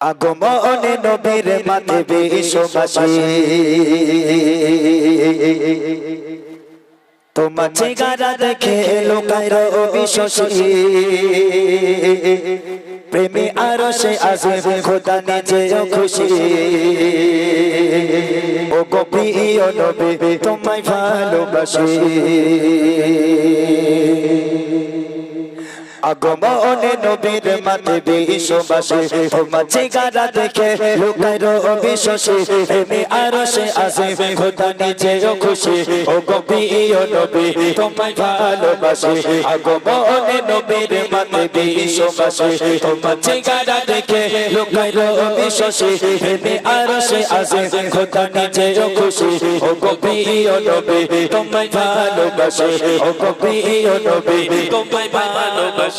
আগমনে নবীর মাঝে বিশ্ববাসী তোমার চেহারা দেখে লোকায় অবিশ্বাসী প্রেমে আরশে আসবে খোদা নিজেও খুশি ও গো প্রিয় নবী তোমায় ভালোবাসি আগমনে নবীর মাঝে বিশ্ববাসী তোমার চেহারা দেখে লোকায় অবিশ্বাসী প্রেমে আরশে আসবে খোদা নিজেও খুশি ও গো প্রিয় নবী তোমায় ভালোবাসি আগমনে নবীর মাঝে বিশ্ববাসী তোমার চেহারা দেখে লোকায় অবিশ্বাসী প্রেমে আরশে আসবে খোদা নিজেও খুশি ও গো প্রিয় নবী তোমায় ভালোবাসি ও গো প্রিয় নবী তোমায় ভালোবাসি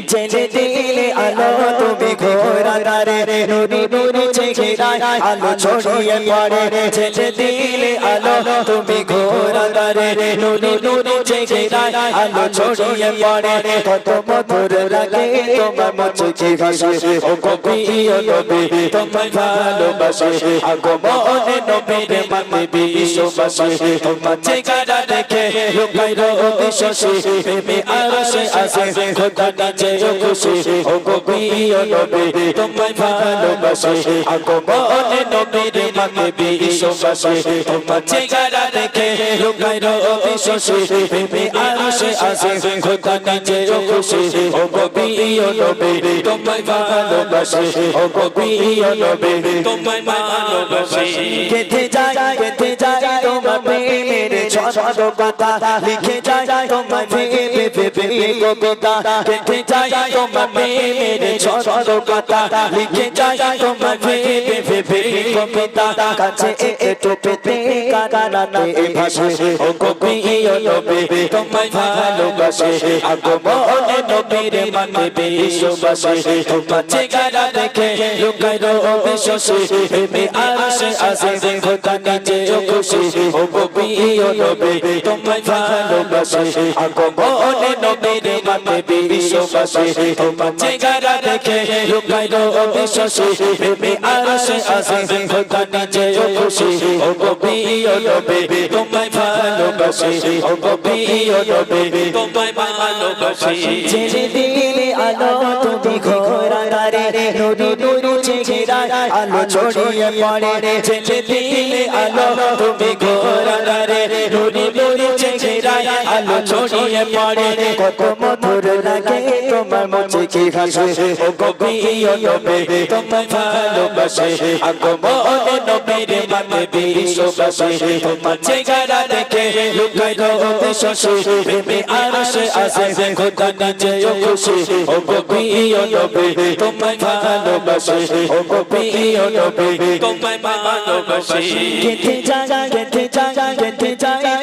জেনে দিলে আলো তুমি ঘোর আধারে নুরি নুরি চেহারায় আলো ছড়িয়ে পড়ে জেনে দিলে আলো তুমি ঘোর আধারে নুরি নুরি চেহারায় আলো ছড়িয়ে পড়ে কত মধুর লাগে তোমার মুচকি হাসি ও গো প্রিয় নবী তোমায় ভালোবাসি আগমনে নবীর মাঝে বিশ্ববাসী তোমার চেহারা দেখে লোকায় অবিশ্বাসী প্রেমে আরশে আসবে খোদা নিজেও খুশি ও গো প্রিয় নবী তোমায় ভালোবাসি আগমনে নবীর মাঝে বিশ্ববাসী তোমার চেহারা দেখে লোকায় অবিশ্বাসী প্রেমে আরশে আসবে খোদা নিজেও খুশি ও গো প্রিয় নবী তোমায় ভালোবাসি ও গো প্রিয় নবী তোমায় ভালোবাসি কেটে যায় তোমার প্রেমের ছন্দ কথা লিখে যায় তোমার ভেবে ভেবে কবিতা কেটে যায় তোমার প্রেমের ছন্দ কথা লিখে যায় তোমার ভেবে ভেবে কবিতা কাছে একটু পেতে কানাতে ভাসে ও গো প্রিয় নবী তোমায় ভালোবাসি আগমনে নবীর মাঝে বিশ্ববাসী তোমার চেহারা দেখে লোকায় অবিশ্বাসী প্রেমে আরশে আসবে খোদা নিজেও খুশি ও গো প্রিয় নবী তোমায় ভালোবাসি আগমনে নবীর মাঝে বিশ্ববাসী তোমার চেহারা দেখে লোকায় অবিশ্বাসী প্রেমে আরশে আসবে খোদা নিজেও খুশি ও গো প্রিয় নবী তোমায় ভালোবাসি ও গো প্রিয় নবী তোমায় ভালোবাসি জেনে দিলে আলো তুমি ঘোর আধারে নুরি নুরি চেহারায় আলো ছড়িয়ে পড়ে জেনে দিলে আলো তুমি ঘোর আধারে নুরি নুরি চেহারায় আলো ছড়িয়ে পড়ে কত মধুর লাগে তোমার মুচকি হাসি ও গো প্রিয় নবী তোমায় ভালোবাসি আগমনে নবীর মাঝে বিশ্ববাসী তোমার চেহারা দেখে লোকায় অবিশ্বাসী প্রেমে আরশে আসবে খোদা নিজেও খুশি ও গো প্রিয় নবী তোমায় ভালোবাসি ও গো প্রিয় নবী তোমায় ভালোবাসি কেটে যায়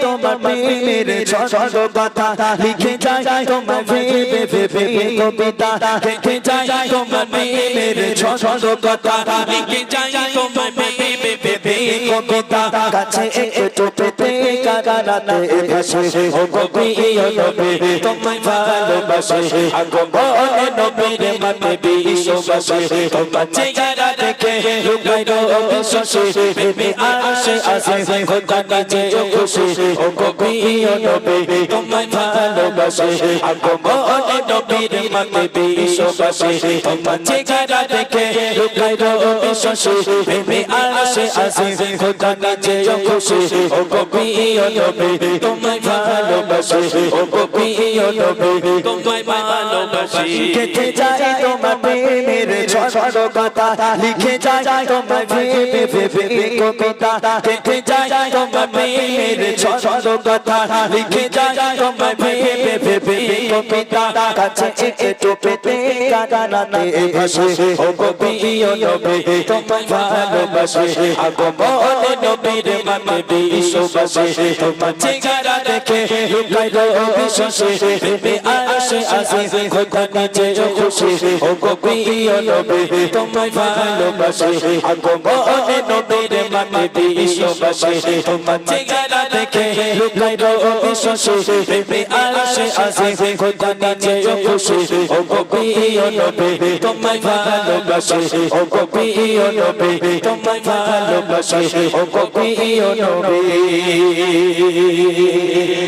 তোমার প্রেমের ছন্দ কথা লিখে যায় তোমার ভেবে ভেবে কবিতা কেটে যায় তোমার প্রেমের ছন্দ কথা লিখে যায় তোমার ভেবে ভেবে কবিতা কাছে একটু পেতে কানাতে ভাসে ও গো প্রিয় নবী তোমায় ভালোবাসি আগমনে নবীর মাঝে বিশ্ববাসী তোমার চেহারা দেখে লোকায় অবিশ্বাসী প্রেমে আরশে আসবে খোদা নিজেও খুশি ও গো প্রিয় নবী তোমায় ভালোবাসি আগমনে নবীর মাঝে বিশ্ববাসী তোমার চেহারা দেখে লোকায় অবিশ্বাসী প্রেমে আরশে আসবে খোদা নিজেও খুশি ও গো প্রিয় নবী তোমায় ভালোবাসি ও গো প্রিয় নবী তোমায় ভালোবাসি কেটে যায় তোমার প্রেমের ছন্দ কথা লিখে যায় তোমার ভেবে ভেবে কবিতা কেটে যায় তোমার প্রেমের ছন্দ কথা লিখে যায় তোমার ভেবে ভেবে কবিতা কাছে একটু পেতে কানাতে ভাসে ও গো প্রিয় নবী তোমায় ভালোবাসি আগমনে নবীর মাঝে বিশ্ববাসী তোমার চেহারা দেখে লোকায় অবিশ্বাসী প্রেমে আরশে আসবে খোদা নিজেও খুশি ও গো প্রিয় নবী তোমায় ভালোবাসি আগমনে নবীর মাঝে বিশ্ববাসী তোমার চেহারা দেখে লুকায় অবিশ্বাসী প্রেমে আরশে আসে খোদা নিচে খুশি ও কবি ও নবী তোমায় ভালোবাসি ও কবি ও নবী তোমায় ভালোবাসি ও কবি ও নবী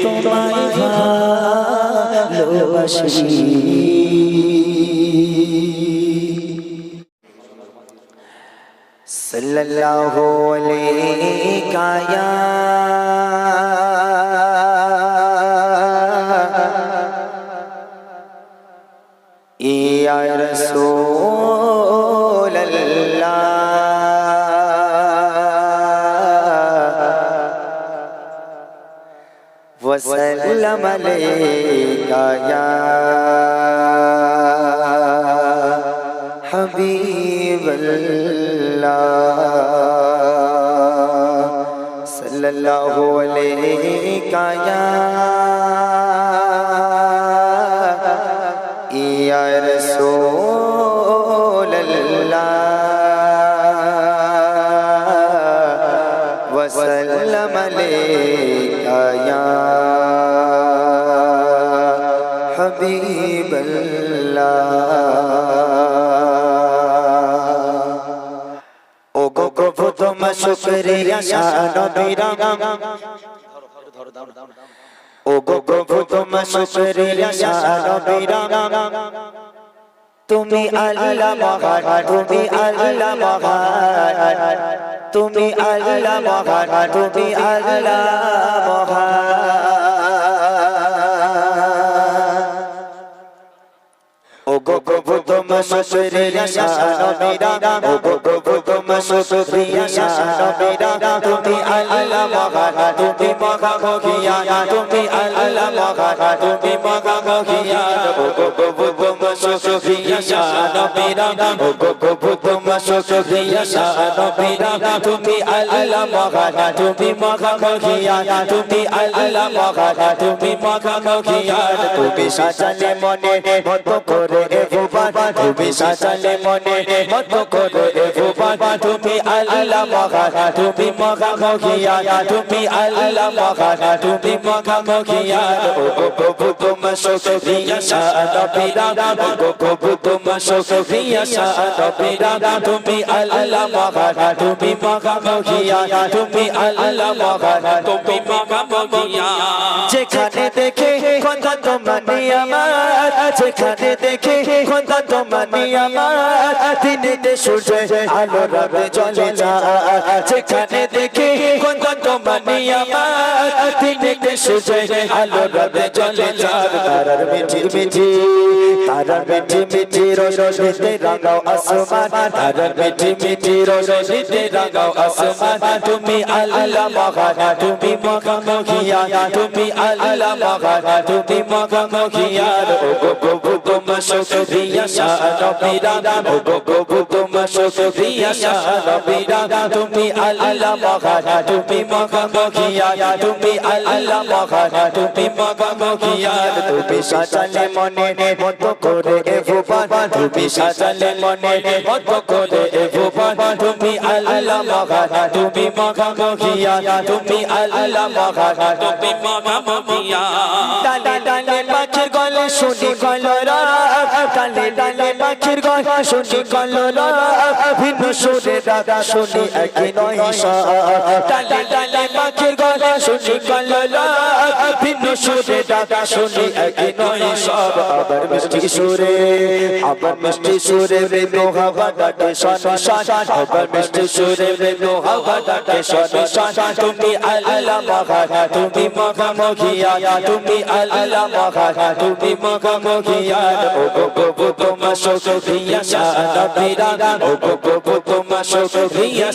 তোমায় ভালোবাসি সাল্লাল্লাহু আলাইকা ইয়া রাসূলুল্লাহ ওয়া সাল্লাম আলাইকা ইয়া হাবিবাল্লাহ সাল্লাল্লাহু আলাইকা ইয়া রাসূলুল্লাহ ওয়া সাল্লাম আলাইকা ইয়া হাবিবাল্লাহ ও গো প্রভু তোমার শুকরিয়া নবীরা ও গো প্রভু তোমার শুকরিয়া নবীরা তুমি আল্লাহ মহান তুমি আল্লাহ মহান তুমি আল্লাহ মহান তুমি আল্লাহ মহান ও গো প্রভু তোমার শুকরিয়া নবীরা ও গো প্রভু তোমার শুকরিয়া নবীরা তুমি আল্লাহ মহান তুমি মহামহিয়া তুমি আল্লাহ মহান তুমি মহামহিয়া ও গো প্রভু তোমার শুকরিয়া নবীরা ও গো প্রভু তোমার শুকরিয়া নবীরা তুমি আল্লাহ মহান তুমি মহামহিয়া তুমি আল্লাহ মহান তুমি মহামহিয়া তুমি সাজালে মনে মত করে তুমি সাজালে মনে মত করে তুমি আল্লাহ মহান তুমি মহামহিয়া তুমি আল্লাহ মহান তুমি মহামহিয়া ও গো প্রভু তোমার শুকরিয়া নবীরা ও গো প্রভু তোমার শুকরিয়া নবীরা তুমি আল্লাহ মহান তুমি মহামহিয়া তুমি আল্লাহ মহান তুমি মহামহিয়া যেখানে দেখে খোদা তোমার নিয়ামত যেখানে দেখে খোদা তোমার নিয়ামত দিনেতে সূর্যে আলো রবে জ্বলে যায় যেখানে দেখে খোদা তোমার নিয়ামত দিনেতে সূর্যে আলো রবে জ্বলে যায় তারার মিঠি মিঠি তারার মিঠি মিঠি রোশনীতে রাঙাও আসমান তারার মিঠি মিঠি রোশনীতে রাঙাও আসমান তুমি আল্লাহ মহান তুমি মহামহিয়া তুমি আল্লাহ মহান তুমি মহামহিয়া ও গো প্রভু তোমার শুকরিয়া নবীরা ও গো প্রভু তোমার শুকরিয়া নবীরা তুমি আল্লাহ মহান তুমি মহামহিয়া তুমি আল্লাহ মহান তুমি মহামহিয়া তুমি সাজালে মনে মত করে ভুবন তুমি সাজালে মনে মত করে ভুবন তুমি আল্লাহ মহান তুমি মহামহিয়া তুমি আল্লাহ মহান তুমি মহামহিয়া ডালে ডালে পাখির গলে শুনি কলরা ডালে ডালে পাখির গলে শুনি কলরা ভিন্ন সুরে ডাকা শুনি একই নয় ডালে ডালে পাখির গলে শুনি কলরা ভিন্ন সুরে ডাকা শুনি একই নয় সব আবার মিষ্টি সুরে আবার মিষ্টি সুরে বেনো হাওয়া ডাকে শনশান আবার মিষ্টি সুরে বেনো হাওয়া ডাকে শনশান তুমি আল্লাহ মহান তুমি মহামহিয়া তুমি আল্লাহ মহান তুমি মহামহিয়া ও গো প্রভু তোমার শুকরিয়া নবীরা ও গো প্রভু তোমার শুকরিয়া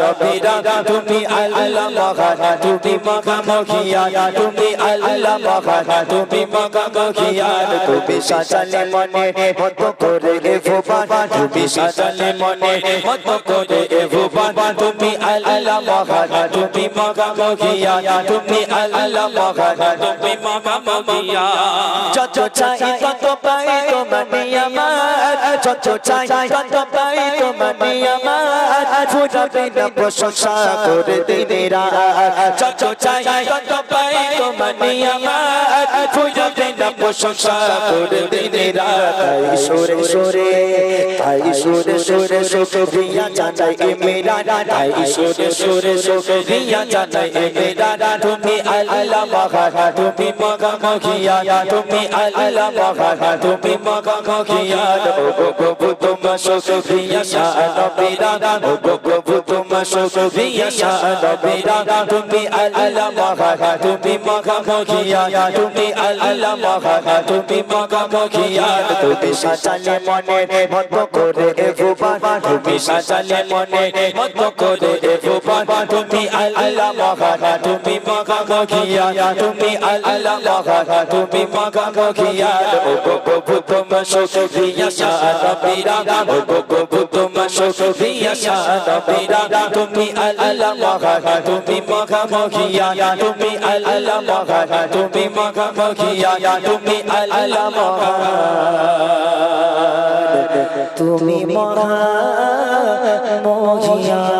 নবীরা তুমি আল্লাহ মহান তুমি মহামহিয়া তুমি আল্লাহ মহান তুমি মহামহিয়া তুমি সাজালে মনে মত করে ভুবন তুমি সাজালে মনে মত করে ভুবন তুমি আল্লাহ মহান তুমি মহামহিয়া তুমি আল্লাহ মহান তুমি মহামহিয়া যত চাই তত পাই তোমার নিয়ামত যত চাই তত পাই তোমার নিয়ামত ফুরাবে না প্রশংসা করে দিনে রাত যত চাই তত পাই তোমার নিয়ামত ফুরাবে না প্রশংসা করে দিনে রাত তাই সুরে সুরে তাই সুরে সুরে শুকরিয়া জানাই এ মেরা তাই সুরে সুরে শুকরিয়া জানাই এ মেরা তুমি আল্লাহ মহান তুমি মহামহিয়া তুমি আল্লাহ মহান তুমি মহামহিয়া প্রভু তোমার শুকরিয়া শানবিরা প্রভু তোমার শুকরিয়া শানবিরা তুমি আল্লাহ মহান তুমি মহামহিয়া তুমি আল্লাহ মহান তুমি মহামহিয়া তুমি সাজালে মনে মত করে এ ভুবন তুমি সাজালে মনে মত করে এ ভুবন তুমি আল্লাহ মহান তুমি মহামহিয়া তুমি আল্লাহ মহান তুমি মহামহিয়া প্রভু তোমার শুকরিয়া শানবিরা প্রভু তোমার শুকরিয়া শানবিরা তুমি আল্লাহ মহান তুমি মহামহিয়া তুমি আল্লাহ মহান তুমি মহামহিয়া তুমি আল্লাহ মহান তুমি মহামহিয়া